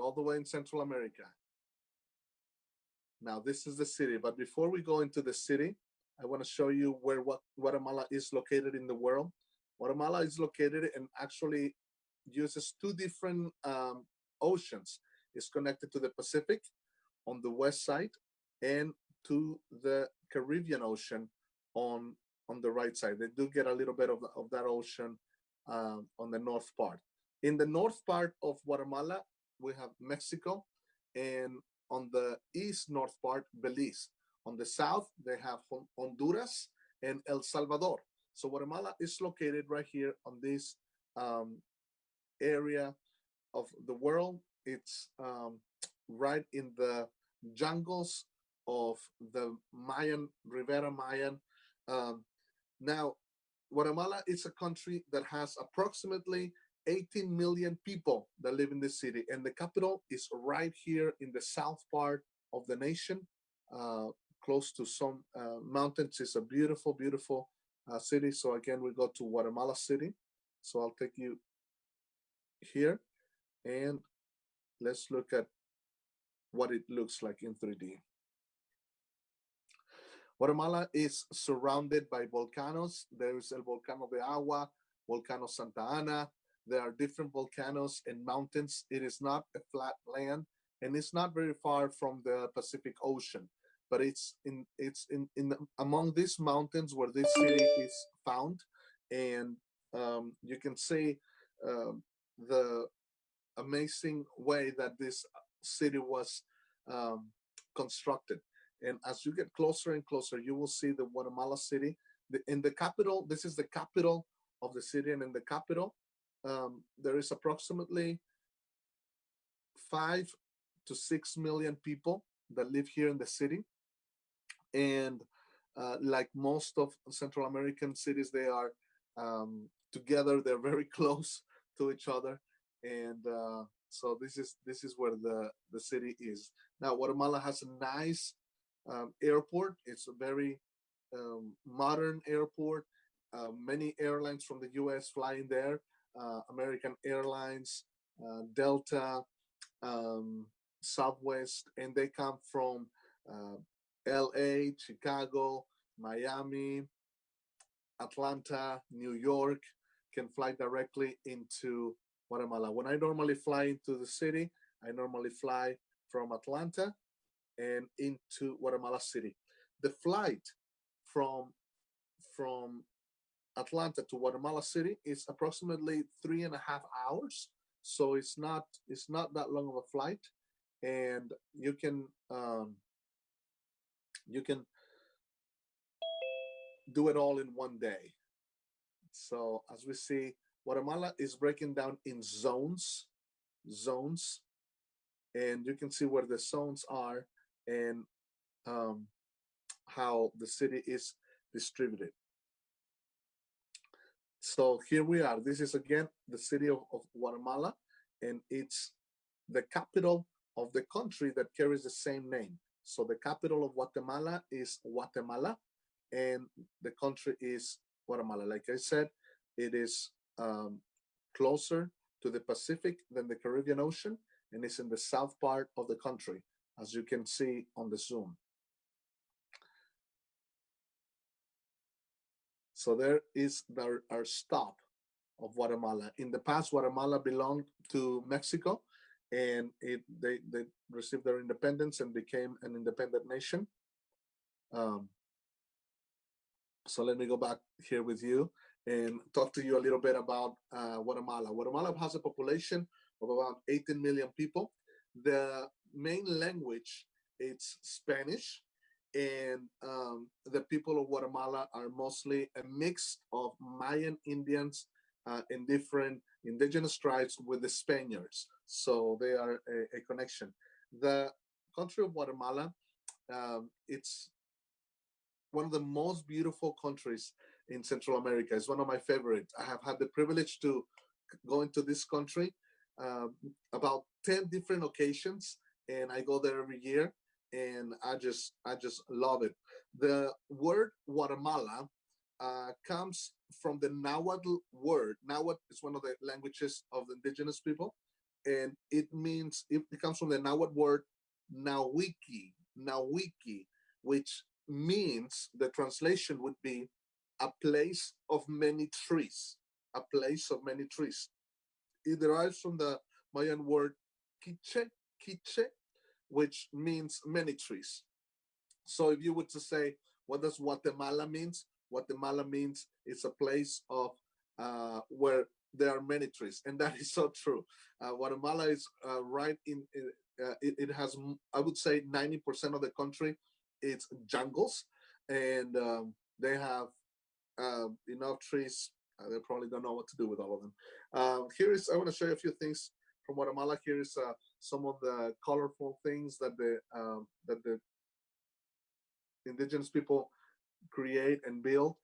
all the way in Central America. Now, this is the city, but before we go into the city, I want to show you where Guatemala is located in the world. Guatemala is located and actually uses two different oceans. It's connected to the Pacific on the west side and to the Caribbean Ocean on the right side. They do get a little bit of that ocean on the north part. In the north part of Guatemala, we have Mexico, and on the east north part, Belize. On the south, they have Honduras and El Salvador. So Guatemala is located right here on this area of the world. It's right in the jungles of the Mayan, Rivera Mayan. Now, Guatemala is a country that has approximately 18 million people that live in this city, and the capital is right here in the south part of the nation, close to some mountains. It's a beautiful, beautiful city. So again, we go to Guatemala City. So I'll take you here, and let's look at what it looks like in 3D. Guatemala is surrounded by volcanoes. There is El Volcano de Agua, Volcano Santa Ana. There are different volcanoes and mountains. It is not a flat land, and it's not very far from the Pacific Ocean. But it's among these mountains where this city is found, and you can see the amazing way that this city was constructed. And as you get closer and closer, you will see the Guatemala city. In the capital, this is the capital of the city, and in the capital, there is approximately 5 to 6 million people that live here in the city. And like most of Central American cities, they are together. They're very close to each other, and so this is where the city is. Now, Guatemala has a nice airport. It's a very modern airport. Many airlines from the U.S. fly in there. American Airlines, Delta, Southwest, and they come from LA, Chicago, Miami, Atlanta, New York, can fly directly into Guatemala. When I normally fly into the city, I normally fly from Atlanta and into Guatemala City. The flight from Atlanta to Guatemala City is approximately 3.5 hours. So it's not that long of a flight, and you can do it all in one day. So as we see, Guatemala is breaking down in zones, and you can see where the zones are and how the city is distributed. So here we are. This is again the city of Guatemala, and it's the capital of the country that carries the same name. So the capital of Guatemala is Guatemala, and the country is Guatemala. Like I said, it is closer to the Pacific than the Caribbean Ocean, and it's in the south part of the country, as you can see on the zoom. So there is our stop of Guatemala. In the past, Guatemala belonged to Mexico, and they received their independence and became an independent nation. So let me go back here with you and talk to you a little bit about Guatemala. Guatemala has a population of about 18 million people. The main language is Spanish, and the people of Guatemala are mostly a mix of Mayan Indians and different indigenous tribes with the Spaniards. So they are a connection. The country of Guatemala, it's one of the most beautiful countries in Central America. It's one of my favorites. I have had the privilege to go into this country about 10 different occasions, and I go there every year, and I just love it. The word Guatemala comes from the Nahuatl word. Nahuatl is one of the languages of the indigenous people, and it comes from the Nahuatl word Nawiki, which means the translation would be a place of many trees, a place of many trees. It derives from the Mayan word quiche, which means many trees. So if you were to say, what does Guatemala means? Guatemala means it's a place of where there are many trees, and that is so true. Guatemala is right it has, I would say, 90% of the country. It's jungles, and they have enough trees. They probably don't know what to do with all of them. I want to show you a few things from Guatemala. Here is some of the colorful things that the indigenous people create and build.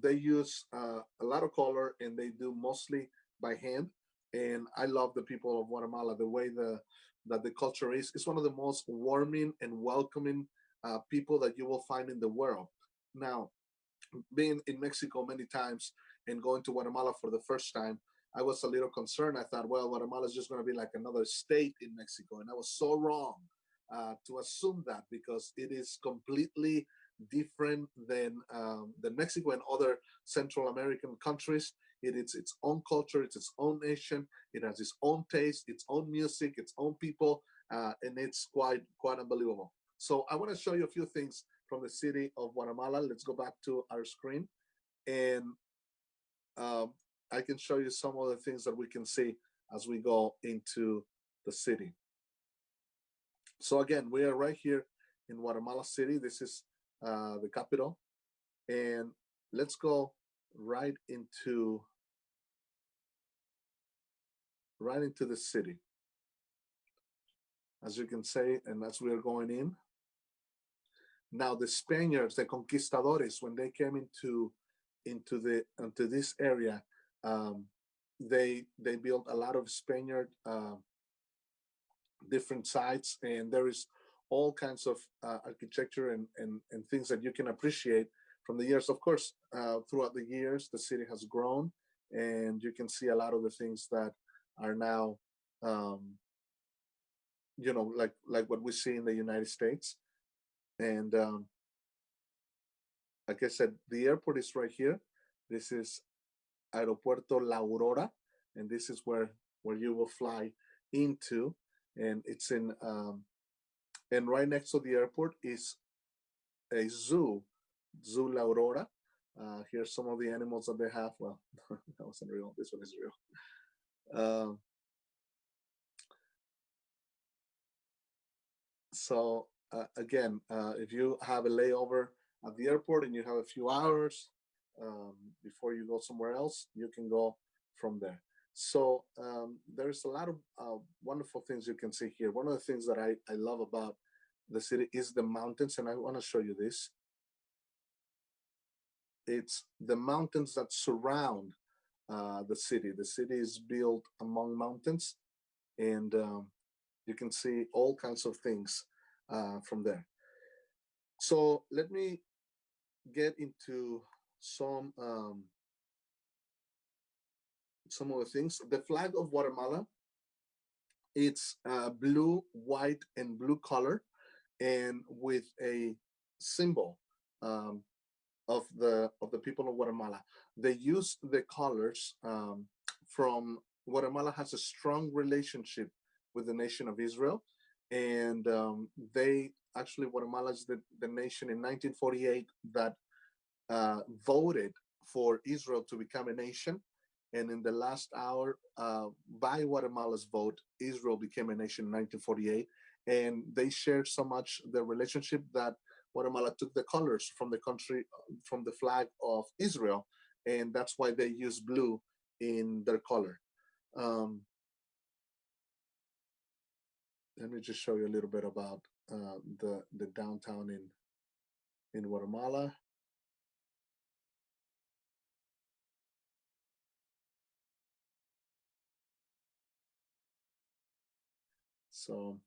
They use a lot of color, and they do mostly by hand. And I love the people of Guatemala. The way that the culture is, it's one of the most warming and welcoming people that you will find in the world. Now, being in Mexico many times and going to Guatemala for the first time, I was a little concerned. I thought, well, Guatemala is just going to be like another state in Mexico, and I was so wrong to assume that, because it is completely different than Mexico and other Central American countries. It is its own culture, it's its own nation. It has its own taste, its own music, its own people, and it's quite unbelievable. So I want to show you a few things from the city of Guatemala. Let's go back to our screen, and um, I can show you some of the things that we can see as we go into the city. So again, we are right here in Guatemala City. This is the capital, and let's go right into the city. As you can see, and as we are going in now, the Spaniards, the conquistadores, when they came into this area, um, they built a lot of Spaniard different sites, and there is all kinds of architecture and things that you can appreciate from the years. Of course, throughout the years, the city has grown, and you can see a lot of the things that are now, um, like what we see in the United States. And like I said, the airport is right here. This is Aeropuerto La Aurora, and this is where you will fly into, and it's in and right next to the airport is a Zoo La Aurora. Here's some of the animals that they have. Well, that wasn't real. This one is real. Uh, so again, if you have a layover at the airport and you have a few hours before you go somewhere else, you can go from there. So there's a lot of wonderful things you can see here. One of the things that I love about the city is the mountains, and I want to show you this. It's the mountains that surround the city. The city is built among mountains, and you can see all kinds of things from there. So let me get into some um, some of the things. The flag of Guatemala, it's blue, white, and blue color, and with a symbol um, of the people of Guatemala. They use the colors from Guatemala has a strong relationship with the nation of Israel, and they actually Guatemala is the nation in 1948 that voted for Israel to become a nation. And in the last hour, by Guatemala's vote, Israel became a nation in 1948. And they shared so much the relationship that Guatemala took the colors from the country, from the flag of Israel. And that's why they use blue in their color. Um, Let me just show you a little bit about the downtown in Guatemala. So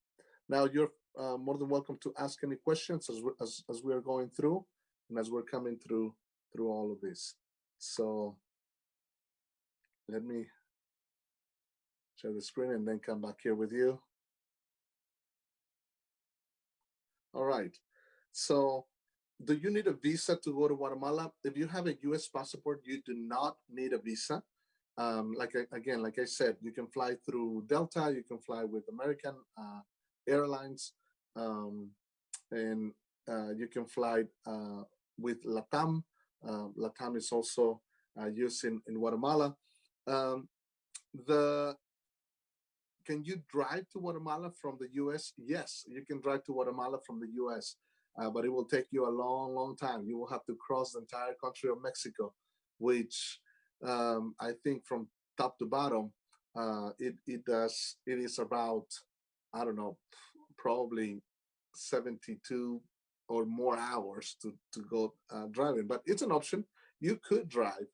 now you're more than welcome to ask any questions as we are going through and as we're coming through all of this. So let me share the screen, and then come back here with you. All right. So, do you need a visa to go to Guatemala? If you have a U.S. passport, you do not need a visa. Again, like I said, you can fly through Delta, you can fly with American Airlines, um, and you can fly with LATAM. LATAM is also used in Guatemala. Um, the Can you drive to Guatemala from the U.S.? Yes, you can drive to Guatemala from the U.S., but it will take you a long, long time. You will have to cross the entire country of Mexico, which I think from top to bottom, it is about, I don't know, probably 72 or more hours to go driving. But it's an option. You could drive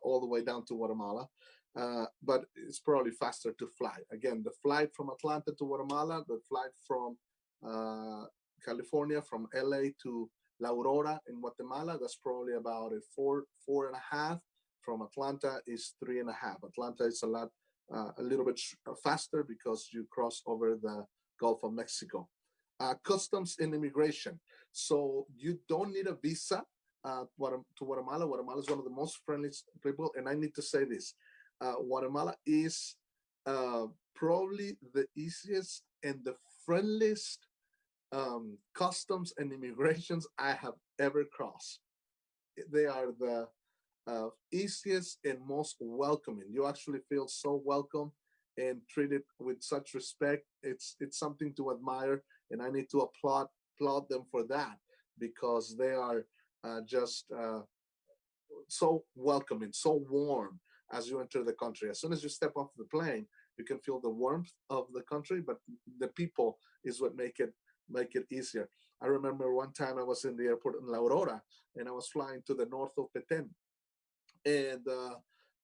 all the way down to Guatemala. But it's probably faster to fly. Again, the flight from Atlanta to Guatemala, the flight from California, from LA to La Aurora in Guatemala, that's probably about a four and a half. From Atlanta is 3.5. Atlanta is a little bit faster because you cross over the Gulf of Mexico. Customs and immigration. So you don't need a visa to Guatemala. Guatemala is one of the most friendly people, and I need to say this. Guatemala is probably the easiest and the friendliest customs and immigrations I have ever crossed. They are the easiest and most welcoming. You actually feel so welcome and treated with such respect. It's something to admire, and I need to applaud them for that, because they are just so welcoming, so warm as you enter the country. As soon as you step off the plane, you can feel the warmth of the country, but the people is what make it easier. I remember one time I was in the airport in La Aurora, and I was flying to the north of Petén, and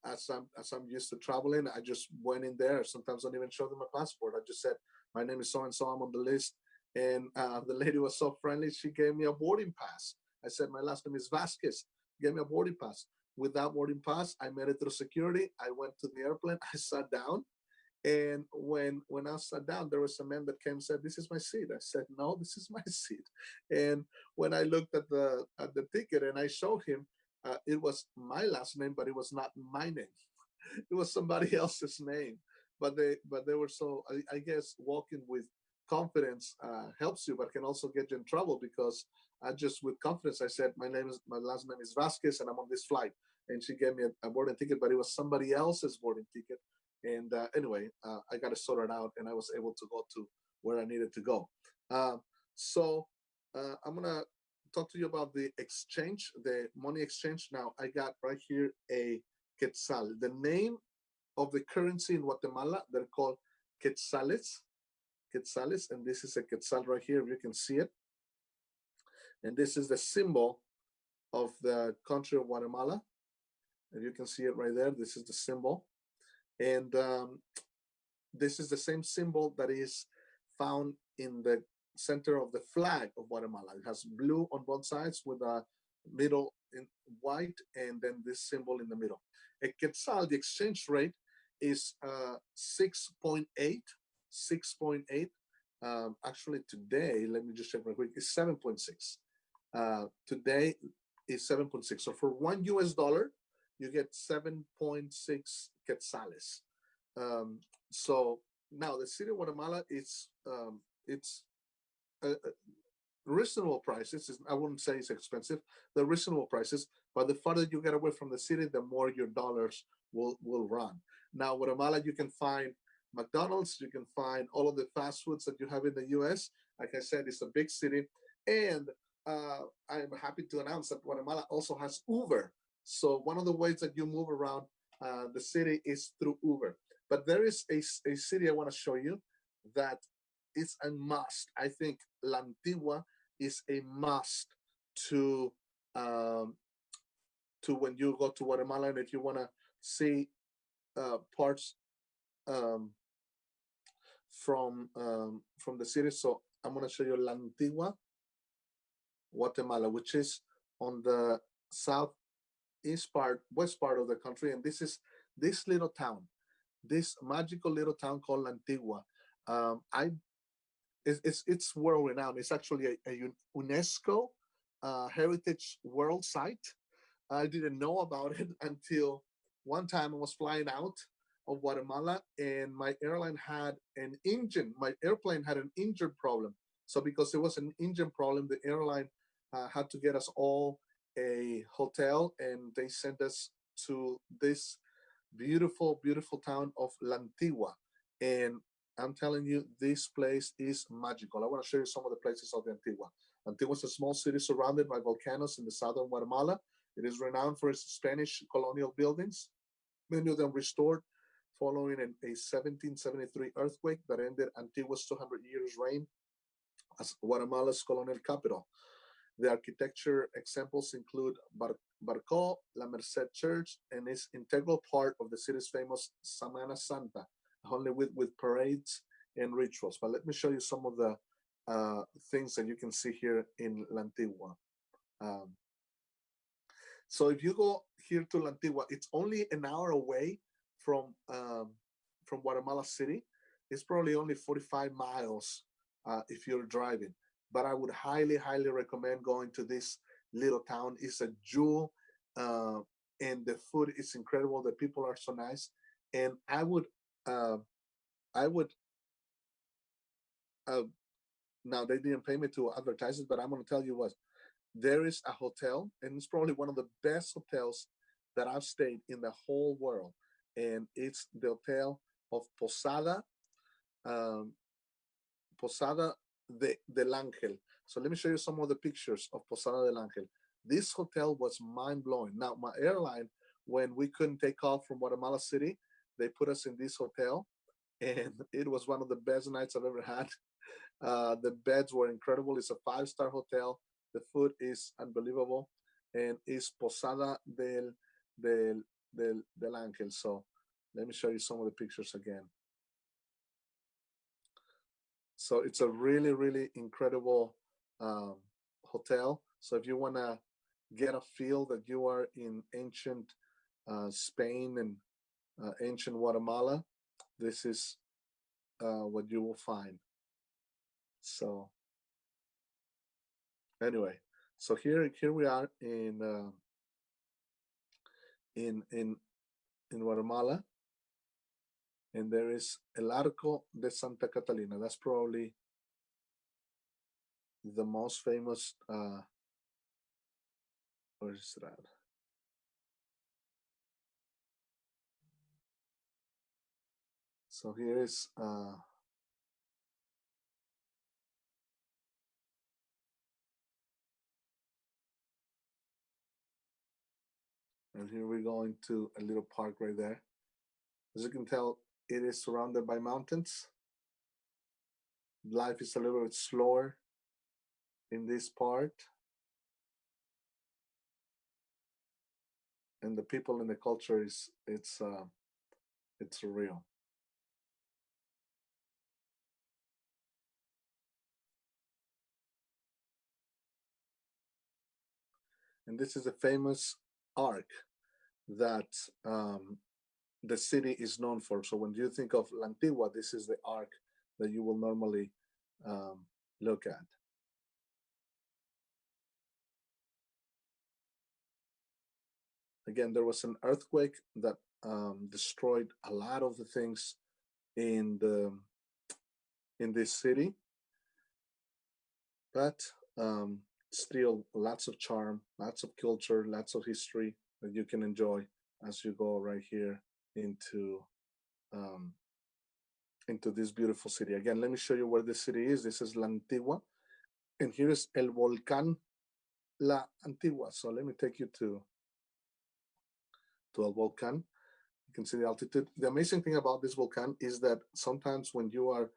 as I'm used to traveling, I just went in there. Sometimes I don't even show them my passport. I just said, my name is so and so, I'm on the list. And the lady was so friendly, she gave me a boarding pass. I said, my last name is Vasquez. Gave me a boarding pass. With that boarding pass, I made it through security. I went to the airplane. I sat down, and when I sat down, there was a man that came and said, "This is my seat." I said, "No, this is my seat." And when I looked at the ticket and I showed him, it was my last name, but it was not my name. It was somebody else's name. But they were so. I guess walking with confidence helps you, but can also get you in trouble, because I just with confidence I said, my last name is Vasquez, and I'm on this flight. And she gave me a boarding ticket, but it was somebody else's boarding ticket. And anyway, I got it sorted out, and I was able to go to where I needed to go. So I'm gonna talk to you about the exchange, the money exchange. Now I got right here a quetzal. The name of the currency in Guatemala, they're called quetzales. Quetzales, and this is a quetzal right here. You can see it, and this is the symbol of the country of Guatemala. And you can see it right there. This is the symbol, and this is the same symbol that is found in the center of the flag of Guatemala. It has blue on both sides with a middle in white, and then this symbol in the middle. A quetzal, the exchange rate is 6.8. 6.8. Actually, today, let me just check real quick, it's 7.6. Today is 7.6. So for $1, you get 7.6 quetzales. So now the city of Guatemala, it's reasonable prices. I wouldn't say it's expensive. They're reasonable prices, but the farther you get away from the city, the more your dollars will run. Now, Guatemala, you can find McDonald's, you can find all of the fast foods that you have in the U.S. Like I said, it's a big city, and I'm happy to announce that Guatemala also has Uber. So one of the ways that you move around the city is through Uber. But there is a city I want to show you that is a must. I think La Antigua is a must to when you go to Guatemala, and if you want to see parts from the city. So I'm going to show you La Antigua, Guatemala, which is on the west part of the country, and this is this little town. this magical little town called Antigua. I it's world renowned. It's actually a UNESCO heritage world site. I didn't know about it until one time I was flying out of Guatemala and my airline had an engine. My airplane had an engine problem. So because it was an engine problem, the airline had to get us all a hotel, and they sent us to this beautiful, beautiful town of La Antigua. And I'm telling you, this place is magical. I want to show you some of the places of the Antigua. Antigua is a small city surrounded by volcanoes in the southern Guatemala. It is renowned for its Spanish colonial buildings, many of them restored following a 1773 earthquake that ended Antigua's 200 years reign as Guatemala's colonial capital. The architecture examples include Barco, La Merced Church, and is integral part of the city's famous Semana Santa, only with parades and rituals. But let me show you some of the things that you can see here in La Antigua. Um, so if you go here to La Antigua, it's only an hour away from Guatemala City. It's probably only 45 miles if you're driving. But I would highly, highly recommend going to this little town. It's a jewel, and the food is incredible. The people are so nice, and uh, I would. Uh, Now they didn't pay me to advertise it, but I'm going to tell you what. There is a hotel, and it's probably one of the best hotels that I've stayed in the whole world, and it's the hotel of um, Posada del Ángel. So let me show you some of the pictures of Posada del Ángel. This hotel was mind blowing. Now, my airline, when we couldn't take off from Guatemala City, they put us in this hotel, and it was one of the best nights I've ever had. The beds were incredible. It's a five-star hotel. The food is unbelievable, and it's Posada del Ángel. So let me show you some of the pictures again. So it's a really, really incredible um, hotel. So if you want to get a feel that you are in ancient Spain and ancient Guatemala, this is what you will find. So anyway, so here we are in in in Guatemala, and there is El Arco de Santa Catalina. That's probably the most famous. Where is that? So here is. And here we go into a little park right there. As you can tell, it is surrounded by mountains. Life is a little bit slower in this part, and the people and the culture is it's real. And this is a famous arc that the city is known for. So when you think of La Antigua, this is the arc that you will normally um, look at. Again, there was an earthquake that destroyed a lot of the things in the in this city, but still lots of charm, lots of culture, lots of history that you can enjoy as you go right here into um, into this beautiful city. Again, let me show you where this city is. This is La Antigua, and here is El Volcán La Antigua. So let me take you to El Volcán. You can see the altitude. The amazing thing about this volcano is that sometimes when you are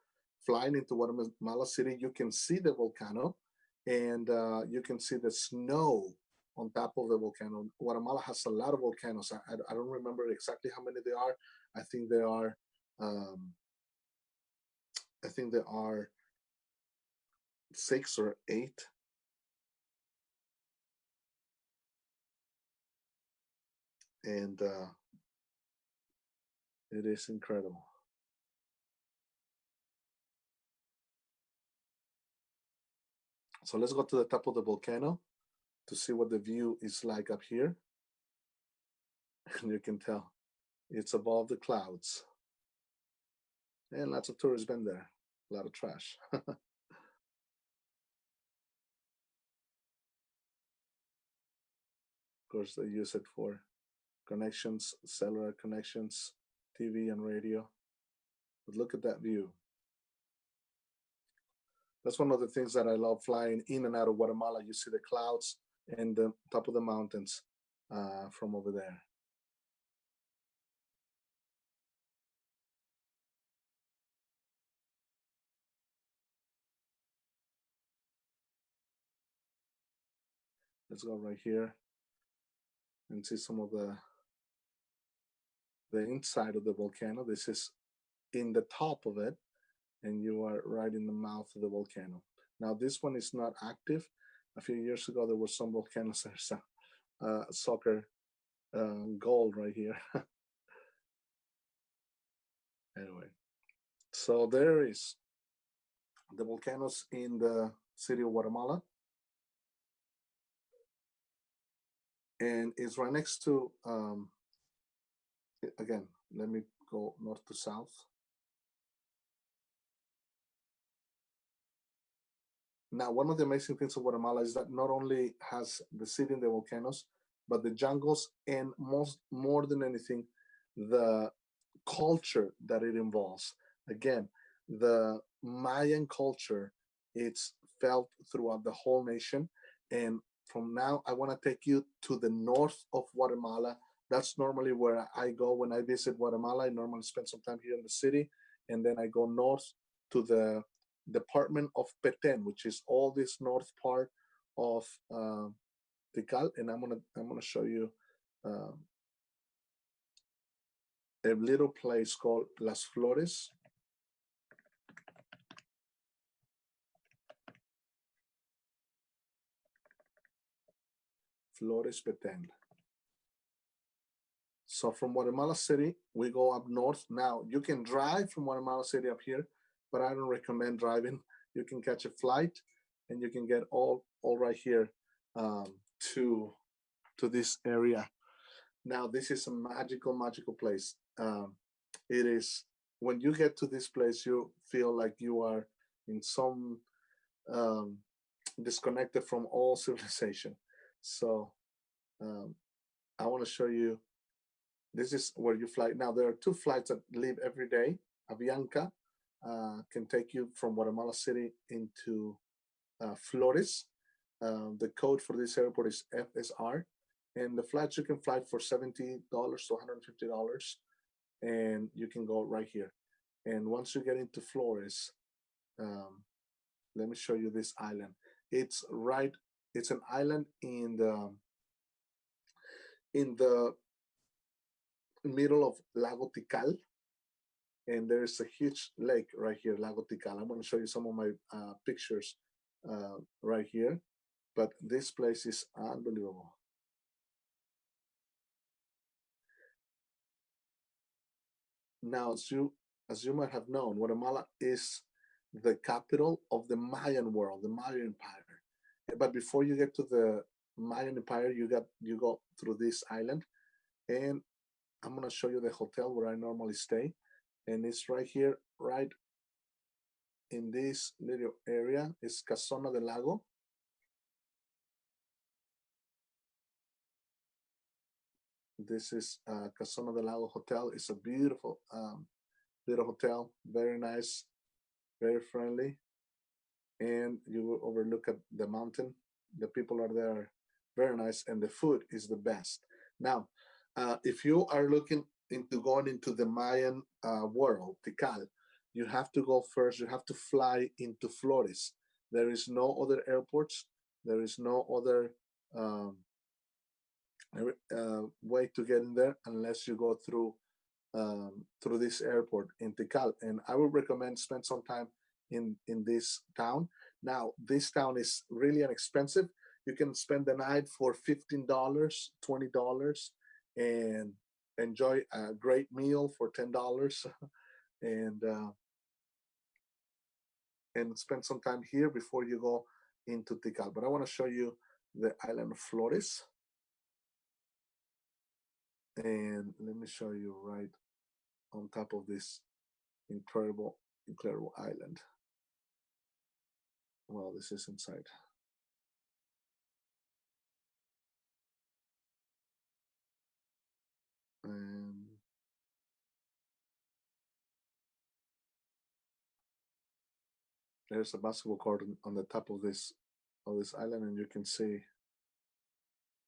flying into Guatemala City, you can see the volcano, and you can see the snow on top of the volcano. Guatemala has a lot of volcanoes. I don't remember exactly how many there are. I think there are. Um, I think there are six or eight. And It is incredible. So let's go to the top of the volcano to see what the view is like up here. And you can tell it's above the clouds. And lots of tourists been there. A lot of trash. Of course, they use it for connections, cellular connections, TV and radio. But look at that view. That's one of the things that I love flying in and out of Guatemala. You see the clouds and the top of the mountains from over there. Let's go right here and see some of the inside of the volcano. This is in the top of it, and you are right in the mouth of the volcano. Now, this one is not active. A few years ago, there were some volcanoes. There's a soccer goal right here. Anyway, so there is the volcanoes in the city of Guatemala, and it's right next to, again, let me go north to south. Now, one of the amazing things of Guatemala is that not only has the city and the volcanoes, but the jungles, and more than anything, the culture that it involves. Again, the Mayan culture, it's felt throughout the whole nation. And from now, I want to take you to the north of Guatemala. That's normally where I go when I visit Guatemala. I normally spend some time here in the city, and then I go north to the department of Petén, which is all this north part of Tikal, and I'm gonna show you uh, a little place called Las Flores. Flores Petén. So from Guatemala City, we go up north. Now you can drive from Guatemala City up here, but I don't recommend driving. You can catch a flight, and you can get all right here um, to to this area. Now this is a magical place. It is when you get to this place, you feel like you are in some um, disconnected from all civilization. So um, I want to show you. This is where you fly. Now there are two flights that leave every day. Avianca can take you from Guatemala City into Flores. The code for this airport is FSR, and the flights you can fly for $70 to $150, and you can go right here. And once you get into Flores, um, let me show you this island. It's right. It's an island in the middle of Lago Tikal, and there's a huge lake right here, Lago Tikal. I'm going to show you some of my pictures right here, but this place is unbelievable. Now, as you might have known, Guatemala is the capital of the Mayan world, the Mayan Empire. But before you get to the Mayan Empire, you go through this island, and I'm gonna show you the hotel where I normally stay, and it's right here, right in this little area. It's Casona del Lago. This is Casona del Lago Hotel. It's a beautiful little hotel, very nice, very friendly, and you will overlook at the mountain. The people are there, very nice, and the food is the best. Now, if you are looking into going into the Mayan world, Tikal, you have to go first. You have to fly into Flores. There is no other airports. There is no other um, way to get in there unless you go through this airport in Tikal. And I would recommend spend some time in this town. Now, this town is really inexpensive. You can spend the night for $15, $20, and enjoy a great meal for $10 and spend some time here before you go into Tikal. But I want to show you the island of Flores. And let me show you right on top of this incredible island. Well, this is inside. And there's a basketball court on the top of this island, and you can see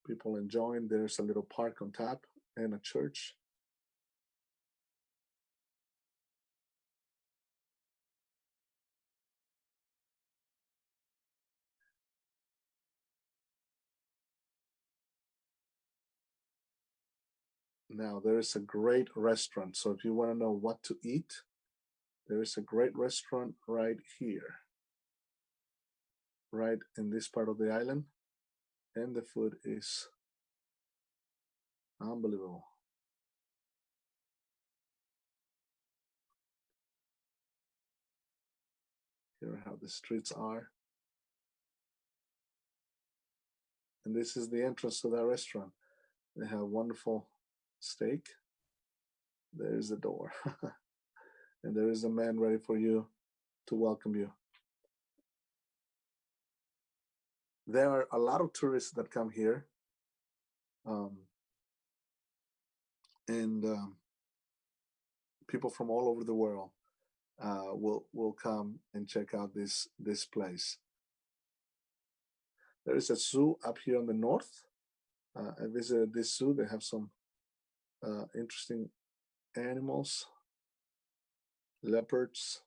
people enjoying. There's a little park on top and a church. Now there is a great restaurant. So if you want to know what to eat, there is a great restaurant right here, right in this part of the island, and the food is unbelievable. Here how the streets are. And this is the entrance to that restaurant. They have wonderful steak. There's the door. And there is a man ready for you to welcome you. There are a lot of tourists that come here. And people from all over the world will come and check out this place. There is a zoo up here on the north. I visited this zoo. They have some interesting animals, leopards,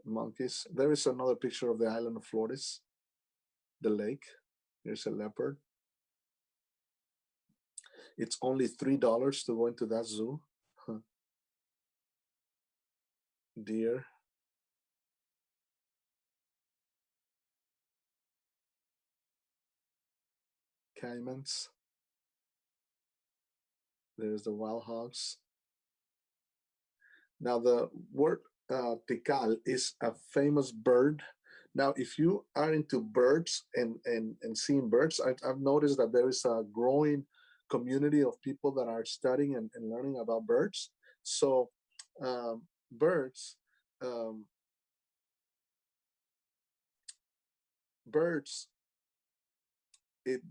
monkeys. There is another picture of the island of Flores, the lake. Here's a leopard. It's only $3 to go into that zoo. Deer. Caimans. There's the wild hogs. Now the word tikal is a famous bird. Now, if you are into birds and seeing birds, I've noticed that there is a growing community of people that are studying and learning about birds. So birds, birds, it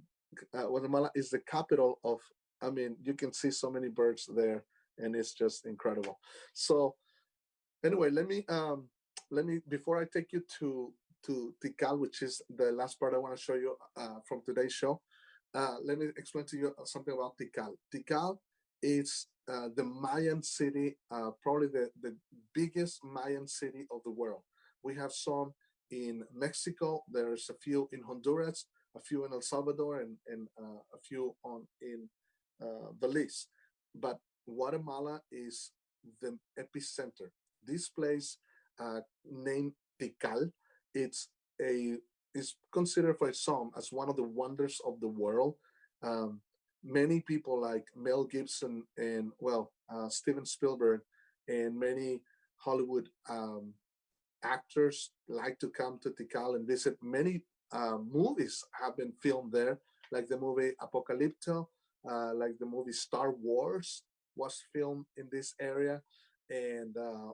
Guatemala is the capital of, I mean, you can see so many birds there, and it's just incredible. So anyway, let me before I take you to Tikal, which is the last part I want to show you from today's show. Let me explain to you something about Tikal. Tikal is the Mayan city, probably the biggest Mayan city of the world. We have some in Mexico. There's a few in Honduras, a few in El Salvador, and a few in Belize. But Guatemala is the epicenter. This place, named Tikal, it's a is considered by some as one of the wonders of the world. Um, Many people like Mel Gibson and Steven Spielberg and many Hollywood actors like to come to Tikal and visit. Many movies have been filmed there, like the movie Apocalypto, like the movie Star Wars was filmed in this area, and the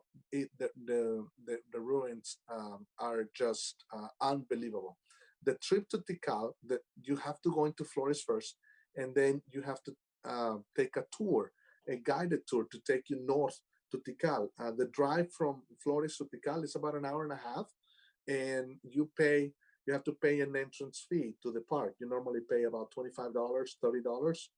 ruins are just unbelievable. The trip to Tikal, that you have to go into Flores first, and then you have to take a tour, a guided tour to take you north to Tikal. The drive from Flores to Tikal is about an hour and a half, and you have to pay an entrance fee to the park. You normally pay about $25, $30.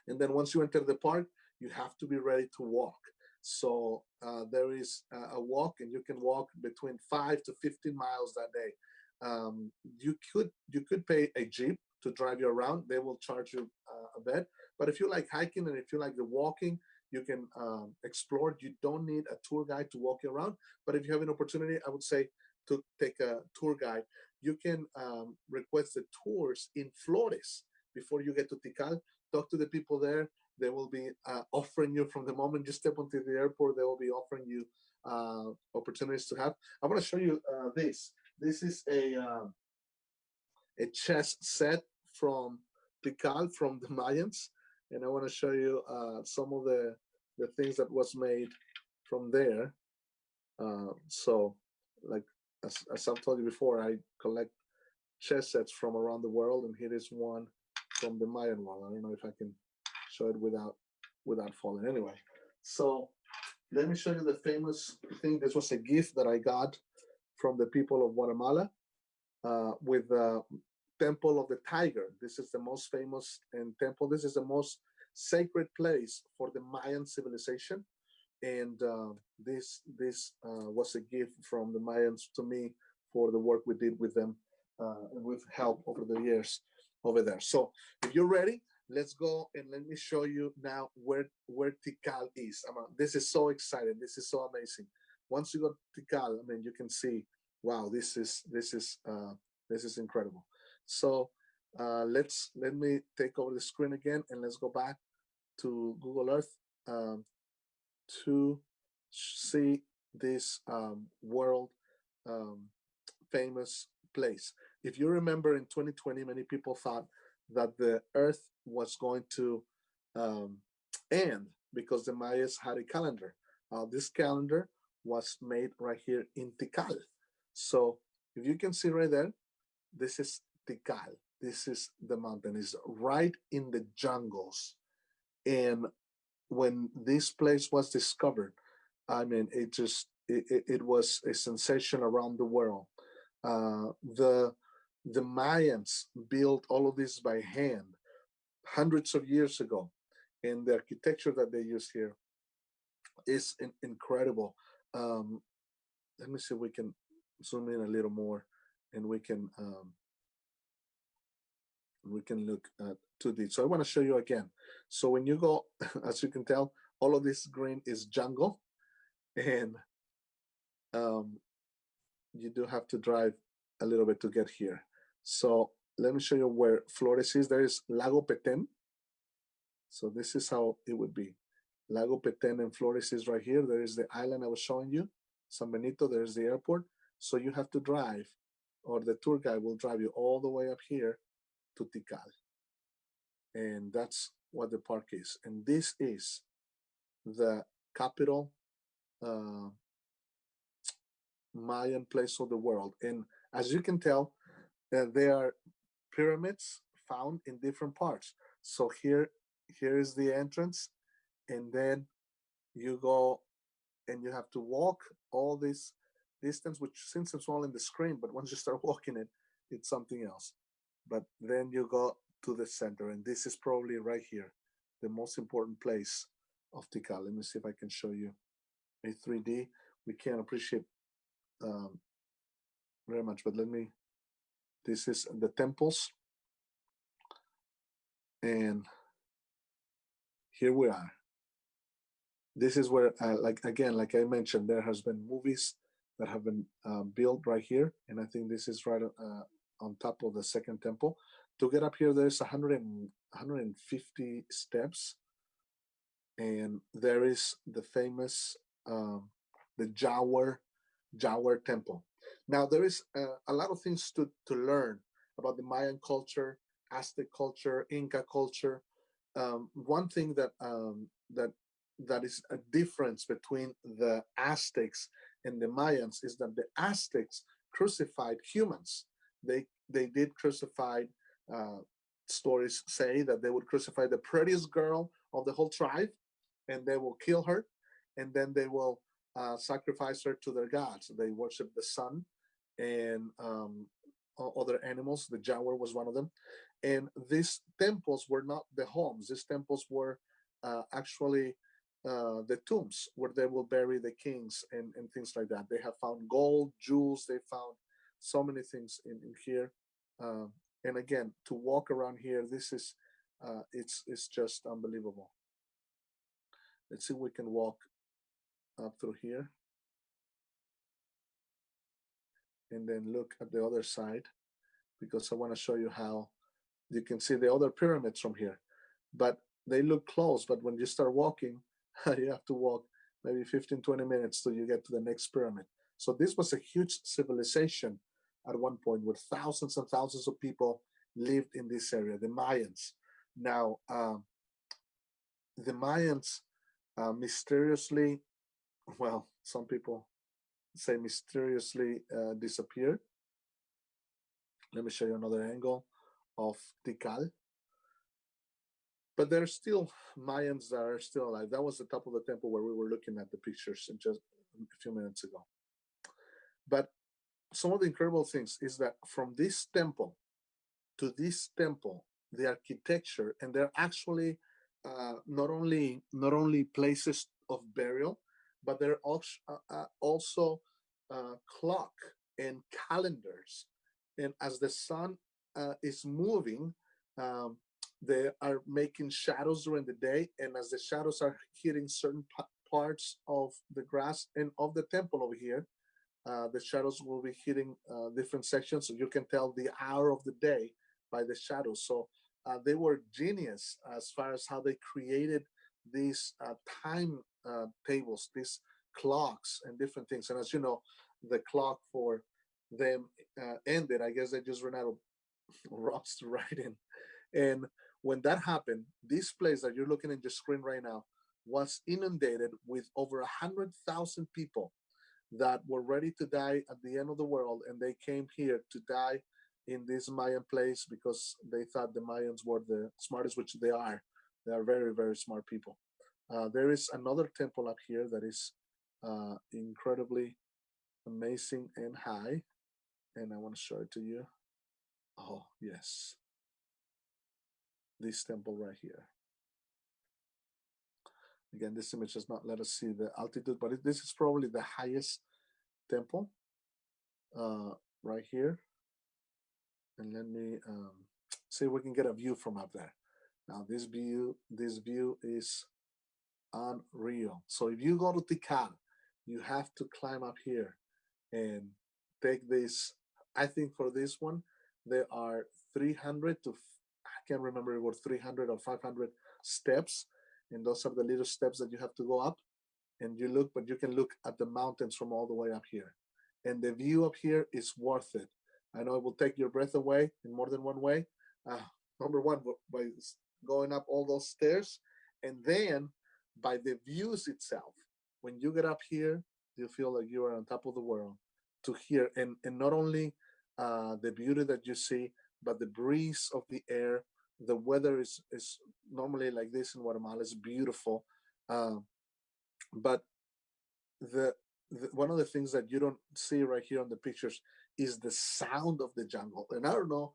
And then once you enter the park, you have to be ready to walk. So there is a walk, and you can walk between 5 to 15 miles that day. You could pay a jeep to drive you around. They will charge you a bit. But if you like hiking and if you like the walking, you can explore. You don't need a tour guide to walk you around. But if you have an opportunity, I would say to take a tour guide. You can request the tours in Flores. before you get to Tikal. Talk to the people there. They will be offering you from the moment you step onto the airport. They will be offering you opportunities to have. I want to show you this. This is a chess set from Tikal from the Mayans, and I want to show you some of the things that was made from there. So, like as I've told you before, I collect chess sets from around the world, and here is one from the Mayan world. I don't know if I can show it without falling. Anyway, so let me show you the famous thing. This was a gift that I got from the people of Guatemala with the Temple of the Tiger. This is the most famous and temple. This is the most sacred place for the Mayan civilization, and this was a gift from the Mayans to me for the work we did with them and with help over the years over there. So if you're ready, let's go and let me show you now where Tikal is. This is so exciting. This is so amazing. Once you go to Tikal, I mean, you can see, wow, this is incredible. So let me take over the screen again, and let's go back to Google Earth to see this world um, famous place. If you remember, in 2020, many people thought that the Earth was going to um, end because the Mayas had a calendar. This calendar was made right here in Tikal. So if you can see right there, this is Tikal. This is the mountain. It's right in the jungles. And when this place was discovered, I mean, it was a sensation around the world. The Mayans built all of this by hand hundreds of years ago, and the architecture that they use here is incredible. Um, Let me see if we can zoom in a little more, and we can look at 2D. So I want to show you again. So when you go, as you can tell, all of this green is jungle, and um, you do have to drive a little bit to get here. So let me show you where Flores is. There is Lago Petén. So this is how it would be. Lago Petén and Flores is right here. There is the island I was showing you, San Benito. There's the airport. So you have to drive, or the tour guide will drive you all the way up here to Tikal. And that's what the park is. And this is the capital uh, Mayan place of the world. And as you can tell, there are pyramids found in different parts. So here is the entrance, and then you go and you have to walk all this distance, which since it's all in the screen, but once you start walking it, it's something else. But then you go to the center, and this is probably right here, the most important place of Tikal. Let me see if I can show you a 3D. We can't appreciate um, very much, but this is the temples, and here we are. This is where, like I mentioned, there has been movies that have been built right here, and I think this is right on top of the second temple. To get up here, there's 150 steps, and there is the famous the Jawar Temple. Now there is a lot of things to learn about the Mayan culture, Aztec culture, Inca culture. One thing that is a difference between the Aztecs and the Mayans is that the Aztecs crucified humans. They did crucify. Uh, Stories say that they would crucify the prettiest girl of the whole tribe, and they will kill her, and then they will sacrifice her to their gods. They worship the sun and other animals. The jaguar was one of them. And these temples were not the homes. These temples were actually the tombs where they will bury the kings and things like that. They have found gold, jewels. They found so many things in here. And again, to walk around here, this is it's just unbelievable. Let's see if we can walk up through here and then look at the other side, because I want to show you how You can see the other pyramids from here, but they look close. But when you start walking, you have to walk maybe 15, 20 minutes till you get to the next pyramid. So this was a huge civilization at one point where thousands and thousands of people lived in this area, the Mayans. Now, the Mayans mysteriously, well, some people say mysteriously disappeared. Let me show you another angle of Tikal. But there's still Mayans that are still alive. That was the top of the temple where we were looking at the pictures in just a few minutes ago. But some of the incredible things is that from this temple to this temple, the architecture, and they're actually not only places of burial, but they're also clock and calendars. And as the sun is moving, um, they are making shadows during the day, and as the shadows are hitting certain parts of the grass and of the temple over here, the shadows will be hitting different sections, so you can tell the hour of the day by the shadows. So they were genius as far as how they created these time tables, these clocks, and different things. And as you know, the clock for them ended. I guess they just ran out of rocks to write in. And when that happened, this place that you're looking at your screen right now was inundated with over 100,000 people that were ready to die at the end of the world, and they came here to die in this Mayan place because they thought the Mayans were the smartest, which they are. They are very, very smart people. There is another temple up here that is incredibly amazing and high, and I want to show it to you. Oh, yes, this temple right here. Again, this image does not let us see the altitude, but this is probably the highest temple right here. And let me see if we can get a view from up there. Now this view is unreal. So if you go to Tikal, you have to climb up here and take this. I think for this one, there are 300 to, I can't remember if it was 300 or 500 steps. And those are the little steps that you have to go up. And you look, but you can look at the mountains from all the way up here. And the view up here is worth it. I know it will take your breath away in more than one way. Number one, by going up all those stairs, and then by the views itself. When you get up here, you feel like you are on top of the world. To hear, and not only the beauty that you see, but the breeze of the air. The weather is normally like this in Guatemala. It's beautiful, but the, one of the things that you don't see right here on the pictures is the sound of the jungle. And I don't know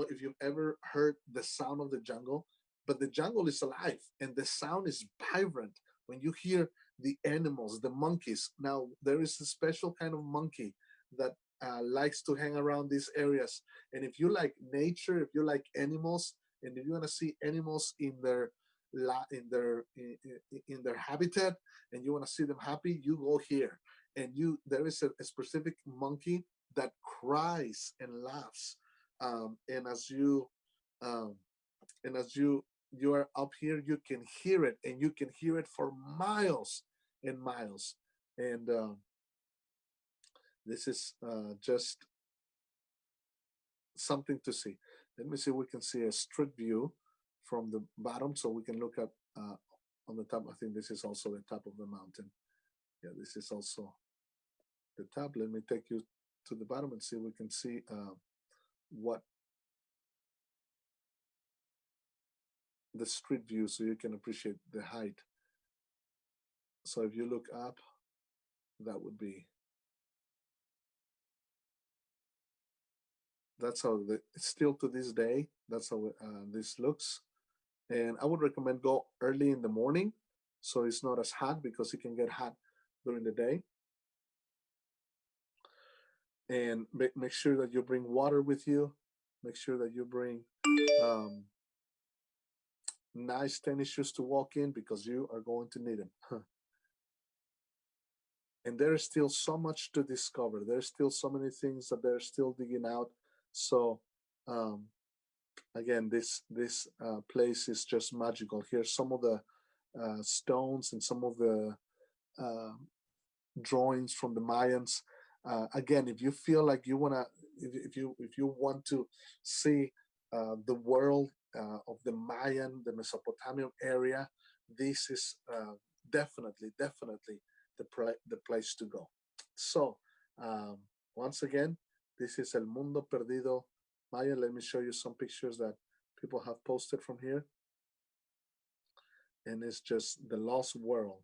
if you've ever heard the sound of the jungle, but the jungle is alive and the sound is vibrant when you hear the animals, the monkeys. Now there is a special kind of monkey that likes to hang around these areas. And if you like nature, if you like animals, and if you want to see animals in their in their habitat, and you want to see them happy, you go here. And there is a specific monkey that cries and laughs. And as you um, you are up here, you can hear it, and you can hear it for miles and miles. And this is just something to see. Let me see if we can see a street view from the bottom, so we can look at on the top. I think this is also the top of the mountain. Yeah, this is also the top. Let me take you to the bottom and see if we can see what the street view, so you can appreciate the height. So if you look up, that would be, that's how still to this day, that's how this looks. And I would recommend go early in the morning, so it's not as hot, because it can get hot during the day. And make sure that you bring water with you. Make sure that you bring um, nice tennis shoes to walk in, because you are going to need them. And there is still so much to discover. There's still so many things that they're still digging out. So um, again, this place is just magical. Here's some of the stones and some of the uh, drawings from the Mayans. Again, if you feel like you wanna, if you want to see the world of the Mayan, the Mesopotamian area, this is definitely the place to go. So um, once again, this is El Mundo Perdido Maya. Let me show you some pictures that people have posted from here, and it's just the lost world.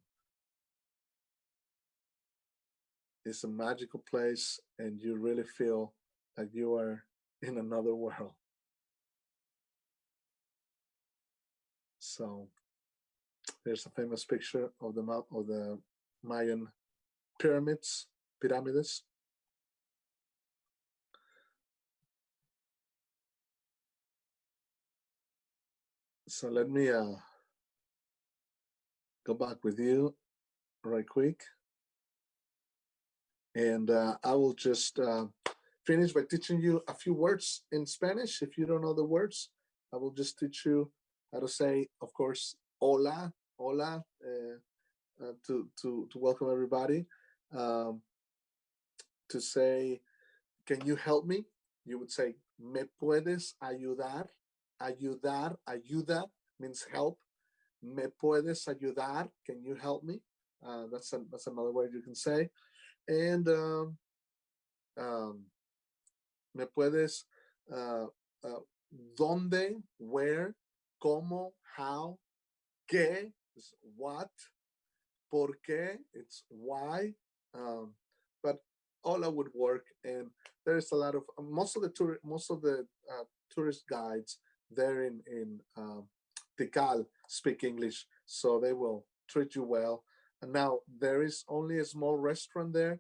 It's a magical place, and you really feel like you are in another world. So there's a famous picture of the Mayan pyramids. So let me go back with you right quick, and I will just finish by teaching you a few words in Spanish. If you don't know the words, I will just teach you how to say, of course, hola, hola, to welcome everybody. Um, to say, can you help me? You would say, ¿me puedes ayudar? Ayudar, ayuda means help. ¿Me puedes ayudar? Can you help me? That's another word you can say. And um, ¿me puedes, dónde, where, cómo, how, qué is what, por qué, it's why. But hola would work, and there's a lot of most of the tourist guides there in Tikal speak English, so they will treat you well. And now there is only a small restaurant there.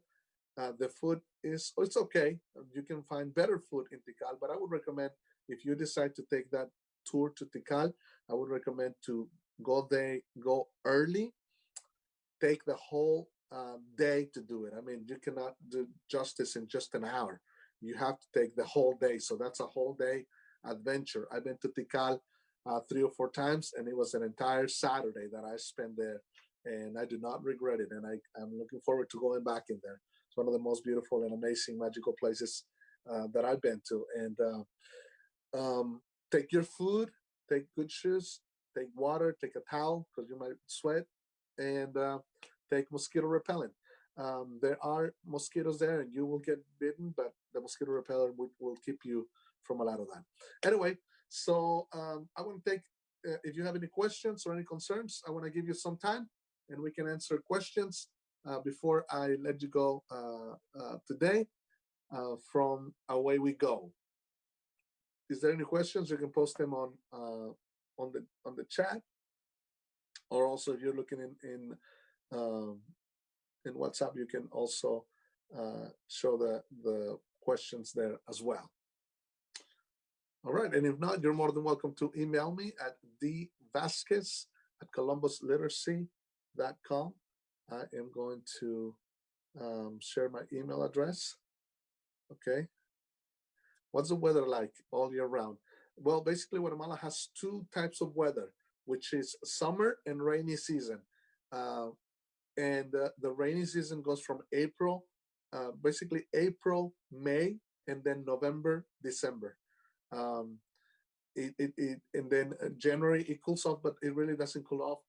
The food is, it's okay. You can find better food in Tikal, but I would recommend, if you decide to take that tour to Tikal, I would recommend to go early, take the whole day to do it. I mean, you cannot do justice in just an hour. You have to take the whole day. So that's a whole day adventure. I've been to Tikal 3 or 4 times, and it was an entire Saturday that I spent there, and I do not regret it. And I'm looking forward to going back in there. It's one of the most beautiful and amazing magical places that I've been to. And take your food, take good shoes, take water, take a towel because you might sweat, and take mosquito repellent. There are mosquitoes there, and you will get bitten, but the mosquito repellent will keep you from a lot of that. Anyway, so I want to take, if you have any questions or any concerns, I want to give you some time, and we can answer questions before I let you go today from Away We Go. Is there any questions? You can post them on the chat, or also if you're looking in WhatsApp, you can also show the questions there as well. All right, and if not, you're more than welcome to email me at dvasquez@columbusliteracy.com. I am going to share my email address. Okay. What's the weather like all year round? Well, basically, Guatemala has two types of weather, which is summer and rainy season. Uh, and the rainy season goes from basically April, May, and then November, December. Um, and then January it cools off, but it really doesn't cool off.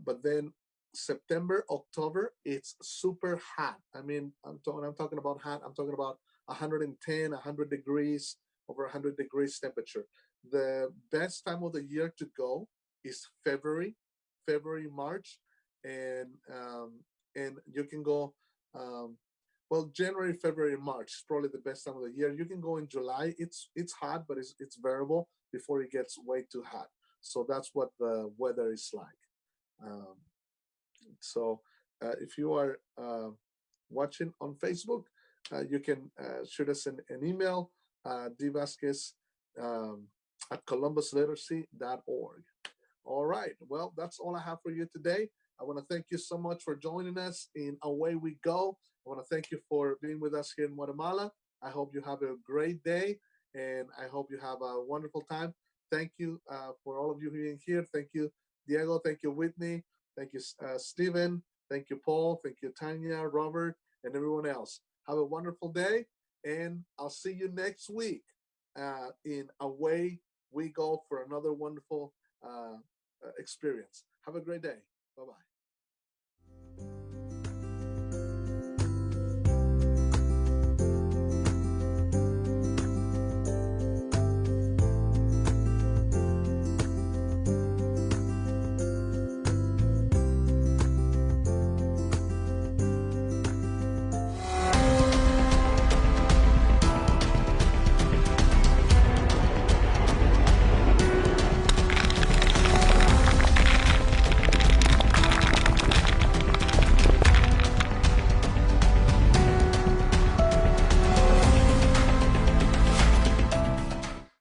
But then September, October, it's super hot. I mean, when I'm talking about hot, I'm talking about 110, 100 degrees, over 100 degrees temperature. The best time of the year to go is February, March, and you can go. Well, January, February, March is probably the best time of the year. You can go in July. It's hot, but it's variable before it gets way too hot. So that's what the weather is like. Um, so if you are watching on Facebook, you can shoot us an email, dvasquez at columbusliteracy.org. All right. Well, that's all I have for you today. I want to thank you so much for joining us in Away We Go. I want to thank you for being with us here in Guatemala. I hope you have a great day, and I hope you have a wonderful time. Thank you for all of you being here. Thank you, Diego. Thank you, Whitney. Thank you, Stephen. Thank you, Paul. Thank you, Tanya, Robert, and everyone else. Have a wonderful day, and I'll see you next week in Away We Go for another wonderful experience. Have a great day. Bye bye.